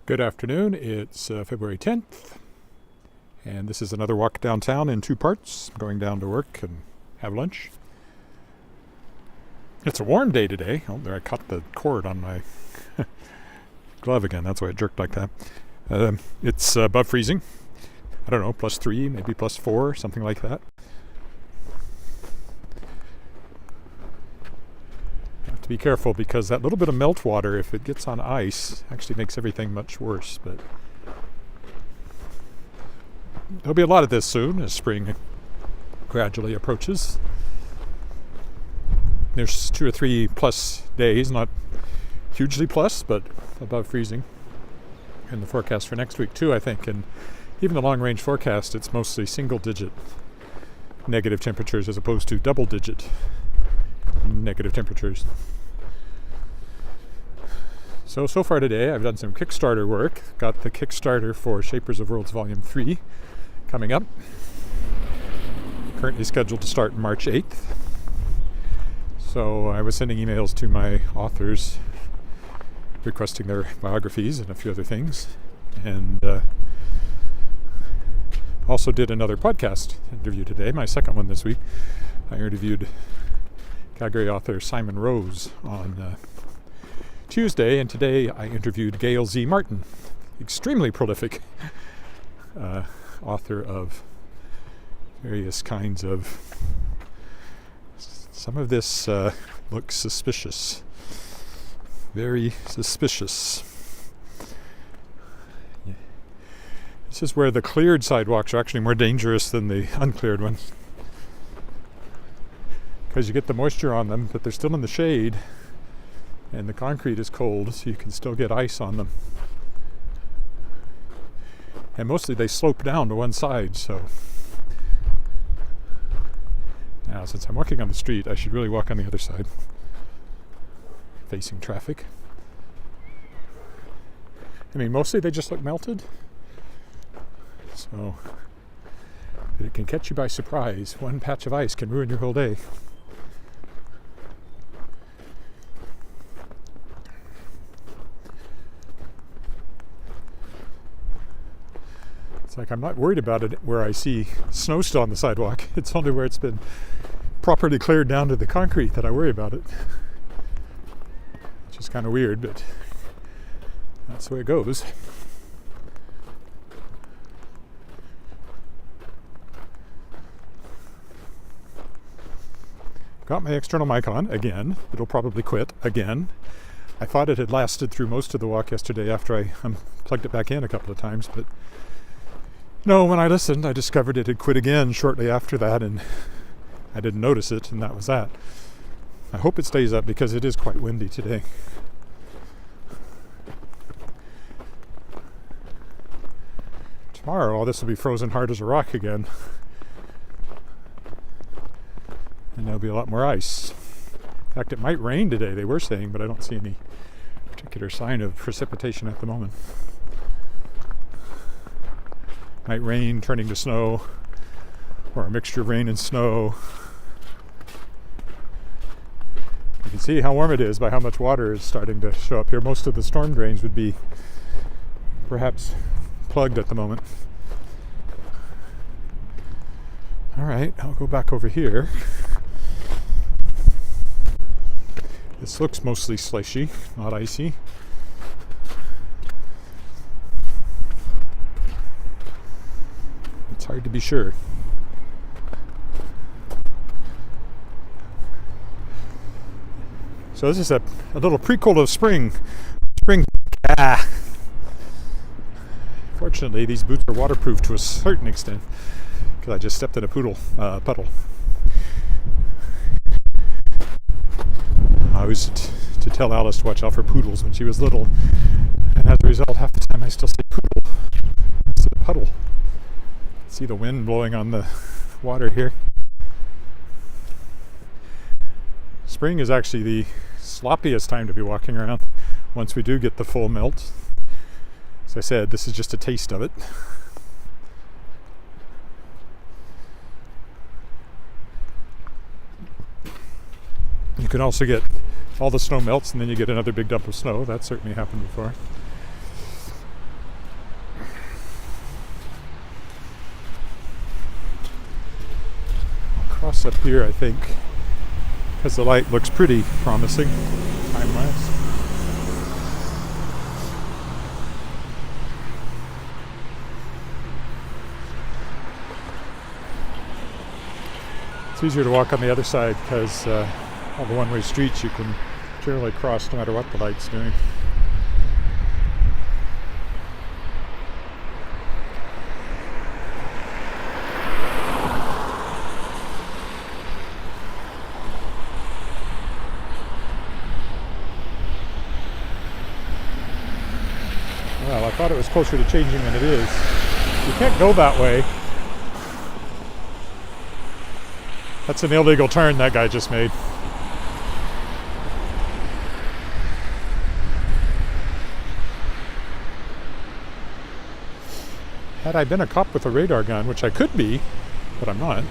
Good afternoon. It's February 10th, and this is another walk downtown in two parts. I'm going down to work and have lunch. It's a warm day today. Oh, there, I caught the cord on my glove again. That's why it jerked like that. It's above freezing. I don't know, +3, maybe +4, something like that. Have to be careful because that little bit of meltwater, if it gets on ice, actually makes everything much worse. But there'll be a lot of this soon as spring gradually approaches. There's 2 or 3 plus days, not hugely plus, but above freezing in the forecast for next week too, I think. And even the long-range forecast, it's mostly single-digit negative temperatures as opposed to double-digit negative temperatures. So far today, I've done some Kickstarter work. Got the Kickstarter for Shapers of Worlds Volume 3 coming up. Currently scheduled to start March 8th. So I was sending emails to my authors requesting their biographies and a few other things. And also did another podcast interview today, my second one this week. I interviewed Calgary author Simon Rose on Tuesday, and today I interviewed Gail Z. Martin, extremely prolific author of various kinds of... Some of this looks suspicious, very suspicious. Yeah. This is where the cleared sidewalks are actually more dangerous than the uncleared ones, because you get the moisture on them, but they're still in the shade, and the concrete is cold, so you can still get ice on them. And mostly they slope down to one side, so now since I'm walking on the street, I should really walk on the other side, facing traffic. I mean, mostly they just look melted, so but it can catch you by surprise. One patch of ice can ruin your whole day. It's like I'm not worried about it where I see snow still on the sidewalk. It's only where it's been properly cleared down to the concrete that I worry about it. Which is kind of weird, but that's the way it goes. Got my external mic on again. It'll probably quit again. I thought it had lasted through most of the walk yesterday after I plugged it back in a couple of times, but no, when I listened, I discovered it had quit again shortly after that, and I didn't notice it, and that was that. I hope it stays up because it is quite windy today. Tomorrow, all this will be frozen hard as a rock again, and there'll be a lot more ice. In fact, it might rain today, they were saying, but I don't see any particular sign of precipitation at the moment. Might rain turning to snow, or a mixture of rain and snow. You can see how warm it is by how much water is starting to show up here. Most of the storm drains would be perhaps plugged at the moment. All right, I'll go back over here. This looks mostly slushy, not icy. It's hard to be sure. So this is a little prequel of spring. Fortunately, these boots are waterproof to a certain extent, because I just stepped in a puddle. I used to tell Alice to watch out for poodles when she was little, and as a result, half the time I still say poodle instead of puddle. See the wind blowing on the water here. Spring is actually the sloppiest time to be walking around once we do get the full melt. As I said, this is just a taste of it. You can also get all the snow melts and then you get another big dump of snow. That's certainly happened before. close up here, I think, because the light looks pretty promising time-wise. It's easier to walk on the other side because all the one-way streets you can generally cross no matter what the light's doing. Well, I thought it was closer to changing than it is. You can't go that way. That's an illegal turn that guy just made. Had I been a cop with a radar gun, which I could be, but I'm not,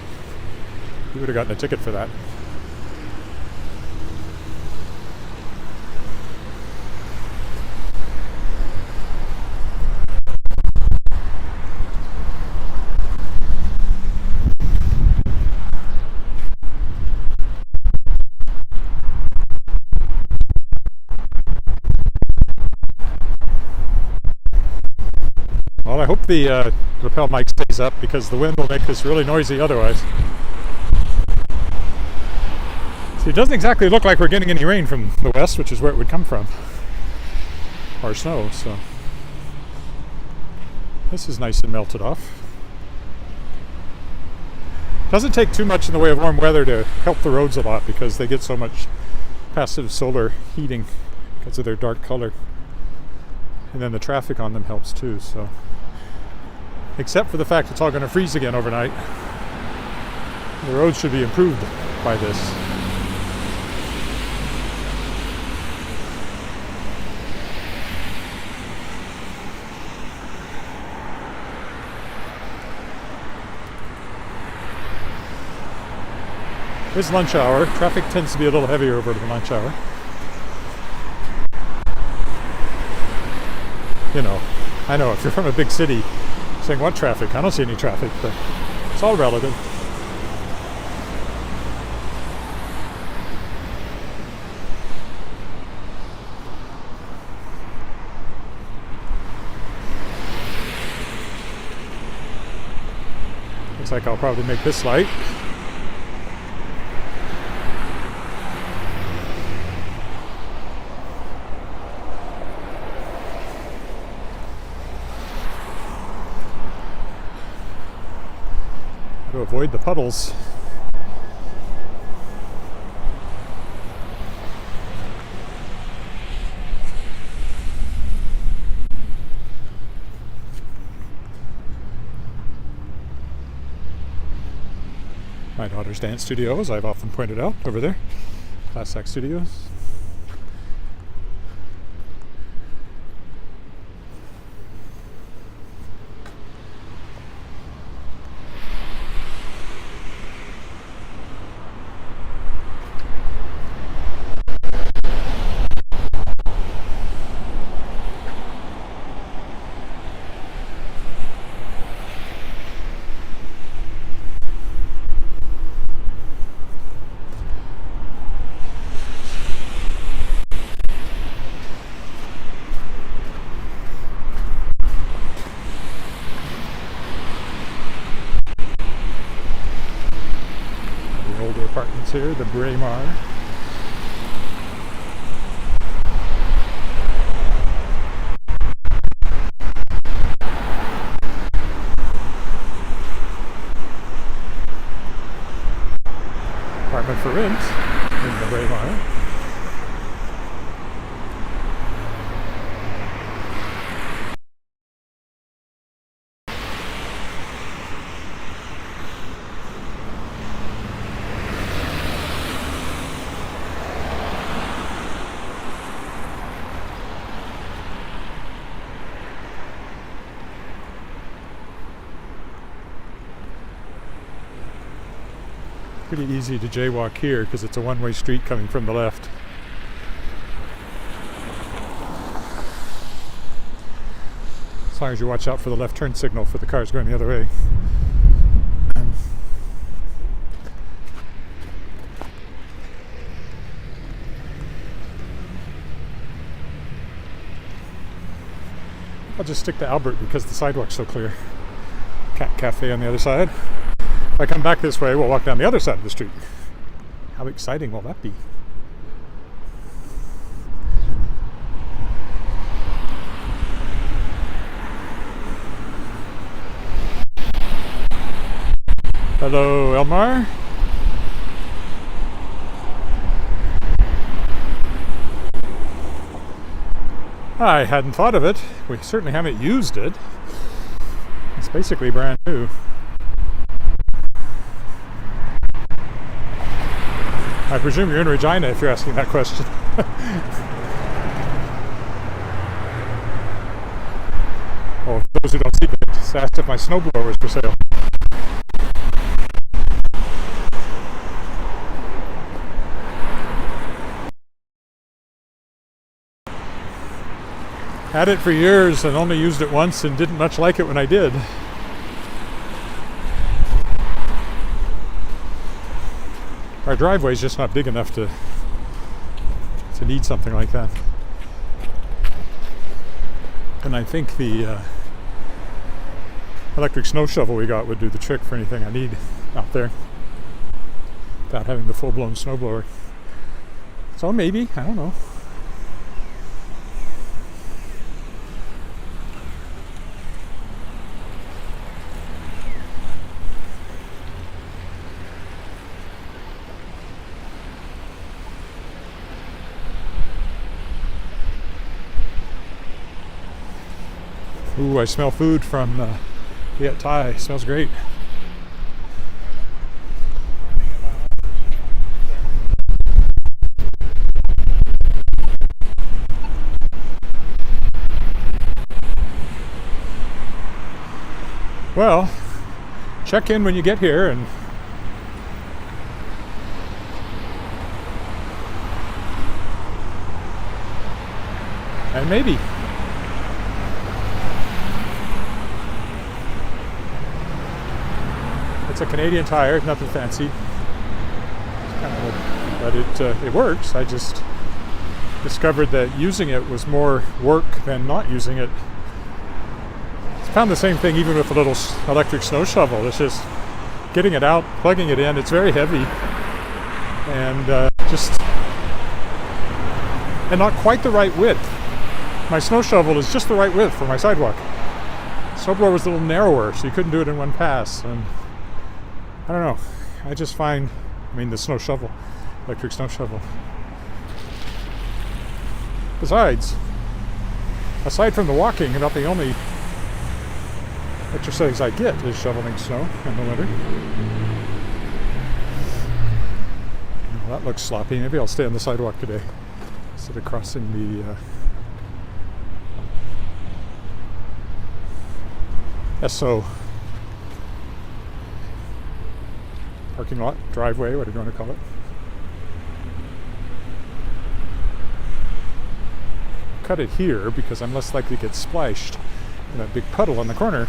you would have gotten a ticket for that. Well, I hope the lapel mic stays up because the wind will make this really noisy otherwise. See, it doesn't exactly look like we're getting any rain from the west, which is where it would come from. Or snow, so. This is nice and melted off. Doesn't take too much in the way of warm weather to help the roads a lot because they get so much passive solar heating because of their dark color. And then the traffic on them helps too, so. Except for the fact it's all going to freeze again overnight. The roads should be improved by this. It's lunch hour. Traffic tends to be a little heavier over the lunch hour. You know, I know if you're from a big city, saying what traffic? I don't see any traffic, but it's all relative. Looks like I'll probably make this light. To avoid the puddles. My daughter's dance studio, as I've often pointed out, over there. Class Act Studios. Apartments here, the Braemar. Apartment for rent in the Braemar. Pretty easy to jaywalk here because it's a one-way street coming from the left. As long as you watch out for the left turn signal for the cars going the other way. I'll just stick to Albert because the sidewalk's so clear. Cat Cafe on the other side. If I come back this way, we'll walk down the other side of the street. How exciting will that be? Hello, Elmar. I hadn't thought of it. We certainly haven't used it. It's basically brand new. I presume you're in Regina if you're asking that question. Well, for those who don't see it, just asked if my snowblower was for sale. Had it for years and only used it once and didn't much like it when I did. Our driveway's just not big enough to need something like that. And I think the electric snow shovel we got would do the trick for anything I need out there without having the full-blown snowblower. So maybe, I don't know. Ooh, I smell food from Paet Thai. Smells great. Well, check in when you get here and maybe. It's a Canadian tire, nothing fancy, but it works. I just discovered that using it was more work than not using it. I found the same thing even with a little electric snow shovel. It's just getting it out, plugging it in. It's very heavy and not quite the right width. My snow shovel is just the right width for my sidewalk. Snowblower was a little narrower, so you couldn't do it in one pass. And I don't know. I just find, the snow shovel, electric snow shovel. Besides, aside from the walking, about the only exercise I get is shoveling snow in the winter. Well, that looks sloppy. Maybe I'll stay on the sidewalk today instead of crossing the SO parking lot, driveway, whatever you want to call it. Cut it here because I'm less likely to get splashed in that big puddle on the corner.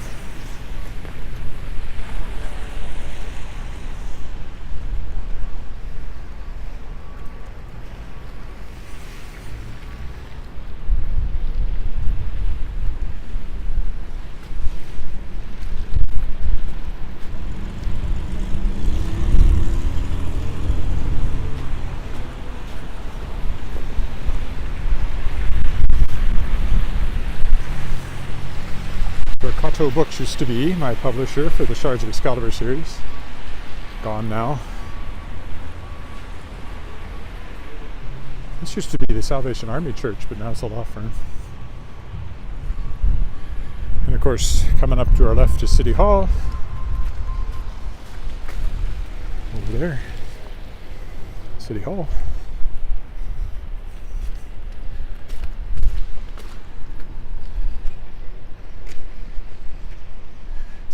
Kato Books used to be my publisher for the Shards of Excalibur series. Gone now. This used to be the Salvation Army Church, but now it's a law firm. And of course, coming up to our left is City Hall. Over there, City Hall.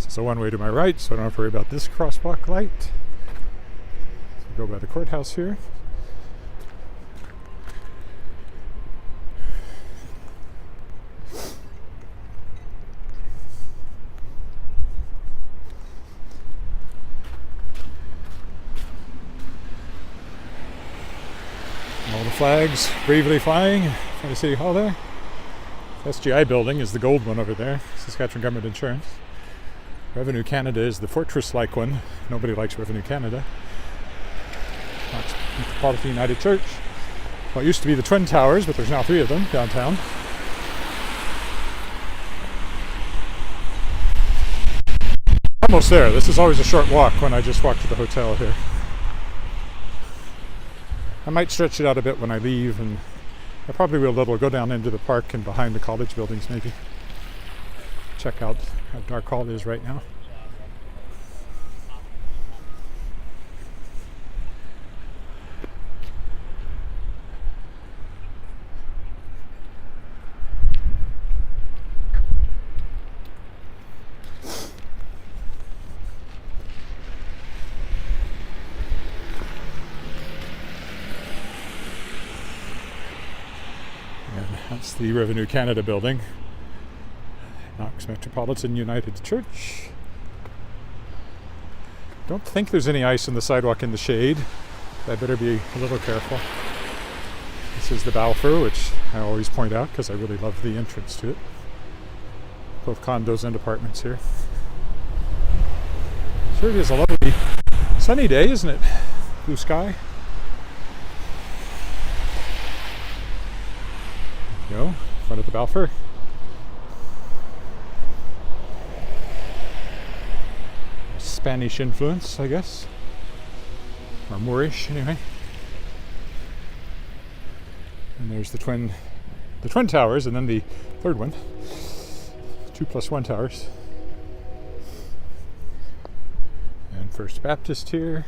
So one way to my right, so I don't have to worry about this crosswalk light. So we go by the courthouse here. All the flags bravely flying in front of City Hall there. SGI building is the gold one over there, Saskatchewan Government Insurance. Revenue Canada is the fortress-like one. Nobody likes Revenue Canada. Knox Metropolitan United Church. Well, it used to be the Twin Towers, but there's now 3 of them downtown. Almost there. This is always a short walk when I just walk to the hotel here. I might stretch it out a bit when I leave, and I probably will go down into the park and behind the college buildings maybe. Check out how dark all is right now. That's the Revenue Canada building. Knox Metropolitan United Church. Don't think there's any ice on the sidewalk in the shade. I better be a little careful. This is the Balfour, which I always point out because I really love the entrance to it. Both condos and apartments here. Sure is a lovely sunny day, isn't it? Blue sky. Go, in front of the Balfour. Spanish influence, I guess. Or Moorish, anyway. And there's the twin towers, and then the third one. 2+1 towers. And First Baptist here.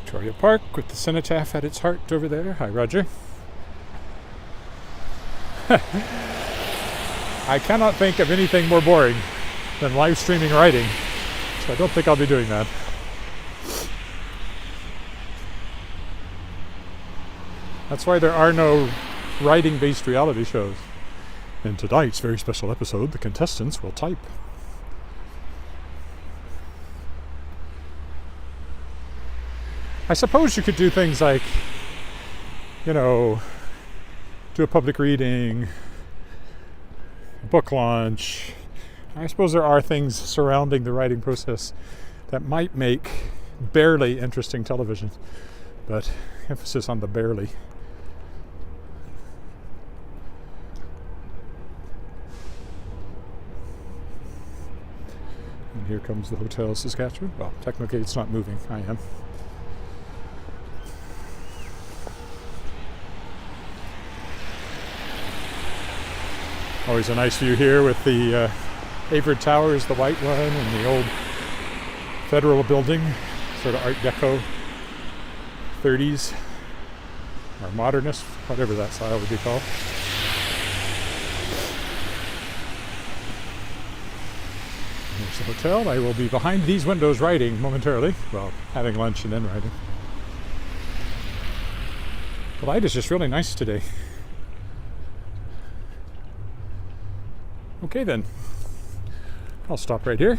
Victoria Park with the cenotaph at its heart over there. Hi, Roger. I cannot think of anything more boring than live streaming writing, so I don't think I'll be doing that. That's why there are no writing-based reality shows. In tonight's very special episode, the contestants will type. I suppose you could do things like, do a public reading, a book launch. I suppose there are things surrounding the writing process that might make barely interesting television, but emphasis on the barely. And here comes the Hotel Saskatchewan. Well, technically it's not moving, I am. Always a nice view here with the Avard Towers, the white one, and the old Federal building, sort of Art Deco, 30s, or modernist, whatever that style would be called. There's the hotel. I will be behind these windows writing momentarily. Well, having lunch and then writing. The light is just really nice today. Okay then, I'll stop right here.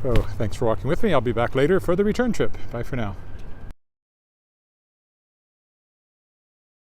So thanks for walking with me. I'll be back later for the return trip. Bye for now.